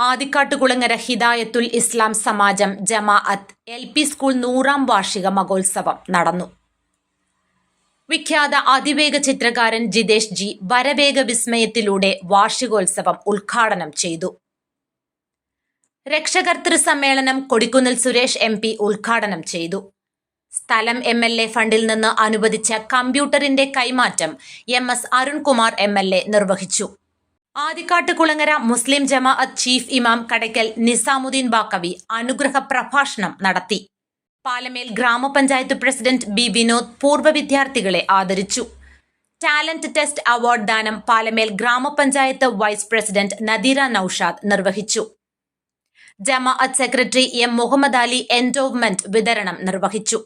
ആദിക്കാട്ടുകുളങ്ങര ഹിദായത്തുൽ ഇസ്ലാം സമാജം ജമാഅത്ത് LP school 100ാം വാർഷിക മഹോത്സവം നടന്നു. വിഖ്യാത അതിവേഗ ചിത്രകാരൻ ജിതേഷ് ജി വരവേഗ വിസ്മയത്തിലൂടെ വാർഷികോത്സവം ഉദ്ഘാടനം ചെയ്തു. രക്ഷകർതൃ സമ്മേളനം കൊടിക്കുന്നിൽ സുരേഷ് MP ഉദ്ഘാടനം ചെയ്തു. സ്ഥലം MLA ഫണ്ടിൽ നിന്ന് അനുവദിച്ച കമ്പ്യൂട്ടറിന്റെ കൈമാറ്റം MS അരുൺകുമാർ MLA നിർവഹിച്ചു. ആദിക്കാട്ടുകുളങ്ങര മുസ്ലിം ജമാഅത്ത് ചീഫ് ഇമാം കടയ്ക്കൽ നിസാമുദ്ദീൻ ബാക്കവി അനുഗ്രഹ പ്രഭാഷണം നടത്തി. പാലമേൽ ഗ്രാമപഞ്ചായത്ത് പ്രസിഡന്റ് B വിനോദ് പൂർവ്വ വിദ്യാർത്ഥികളെ ആദരിച്ചു. ടാലന്റ് ടെസ്റ്റ് അവാർഡ് ദാനം പാലമേൽ ഗ്രാമപഞ്ചായത്ത് വൈസ് പ്രസിഡന്റ് നദീറ നൌഷാദ് നിർവഹിച്ചു. ജമാഅത്ത് secretary M Muhammad Ali endowment വിതരണം നിർവഹിച്ചു.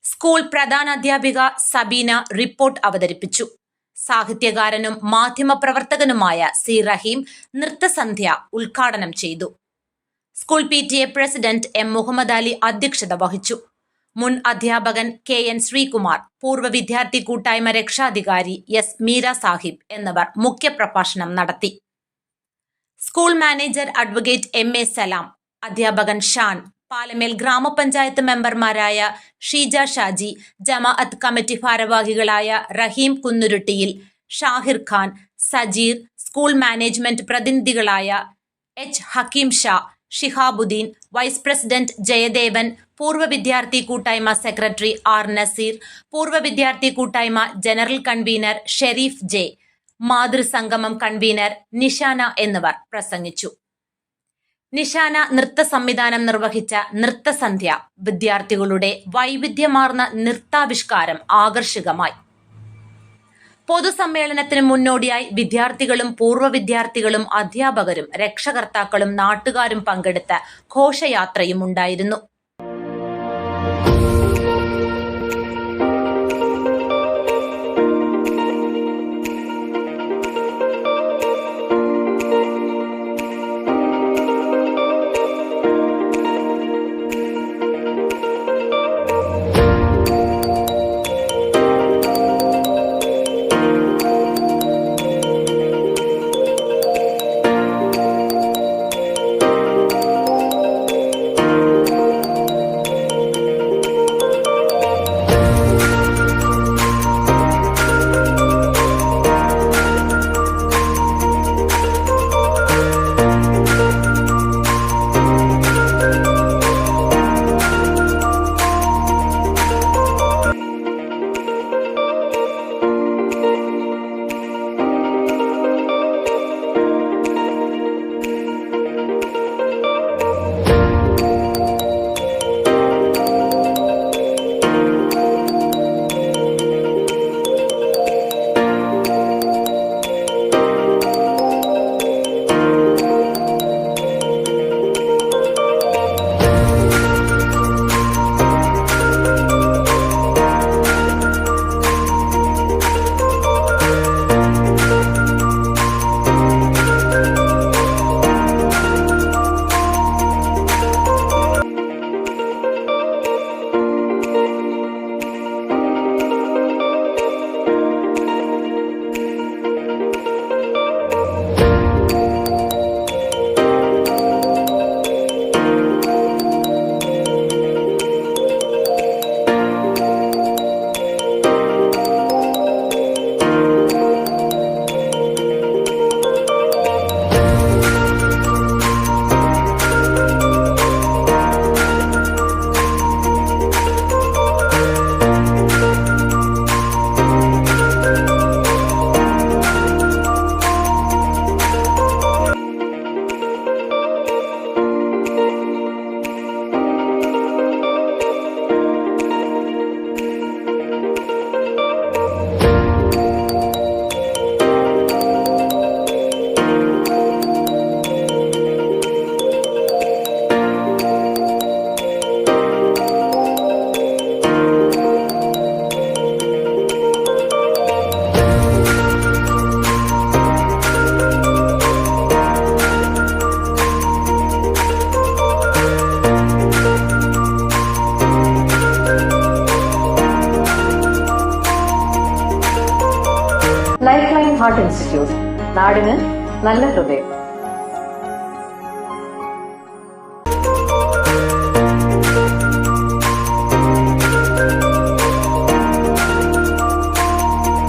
സ്കൂൾ പ്രധാനാധ്യാപിക സബീന റിപ്പോർട്ട് അവതരിപ്പിച്ചു. സാഹിത്യകാരനും മാധ്യമപ്രവർത്തകനുമായ C റഹീം നൃത്തസന്ധ്യ ഉദ്ഘാടനം ചെയ്തു. School PTA president M Muhammad Ali അധ്യക്ഷത വഹിച്ചു. മുൻ അധ്യാപകൻ KN ശ്രീകുമാർ, പൂർവ്വ വിദ്യാർത്ഥി കൂട്ടായ്മ രക്ഷാധികാരി S മീര സാഹിബ് എന്നിവർ മുഖ്യപ്രഭാഷണം നടത്തി. സ്കൂൾ മാനേജർ അഡ്വക്കേറ്റ് MA സലാം, അധ്യാപകൻ ഷാൻ, പാലമേൽ ഗ്രാമപഞ്ചായത്ത് മെമ്പർമാരായ ഷീജ ഷാജി, ജമാഅത്ത് കമ്മിറ്റി ഭാരവാഹികളായ റഹീം കുന്നുരുട്ടിയിൽ, ഷാഹിർ ഖാൻ, സജീർ, സ്കൂൾ മാനേജ്മെന്റ് പ്രതിനിധികളായ H Hakeem Shah, Shihabuddin, vice president Jayadevan, പൂർവ്വ വിദ്യാർത്ഥി കൂട്ടായ്മ സെക്രട്ടറി R നസീർ, പൂർവ്വ വിദ്യാർത്ഥി കൂട്ടായ്മ ജനറൽ കൺവീനർ ഷെരീഫ് J, മാതൃസംഗമം കൺവീനർ നിഷാന എന്നിവർ പ്രസംഗിച്ചു. നിഷാന നൃത്ത സംവിധാനം നിർവഹിച്ച നൃത്തസന്ധ്യ വിദ്യാർത്ഥികളുടെ വൈവിധ്യമാർന്ന നൃത്താവിഷ്കാരം ആകർഷകമായി. പൊതുസമ്മേളനത്തിന് മുന്നോടിയായി വിദ്യാർത്ഥികളും പൂർവ്വ വിദ്യാർത്ഥികളും അധ്യാപകരും രക്ഷകർത്താക്കളും നാട്ടുകാരും പങ്കെടുത്ത ഘോഷയാത്രയും ഉണ്ടായിരുന്നു. ലൈഫ് ലൈൻ ഹാർട്ട് ഇൻസ്റ്റിറ്റ്യൂട്ട്, നാടിന് നല്ല ഹൃദയം.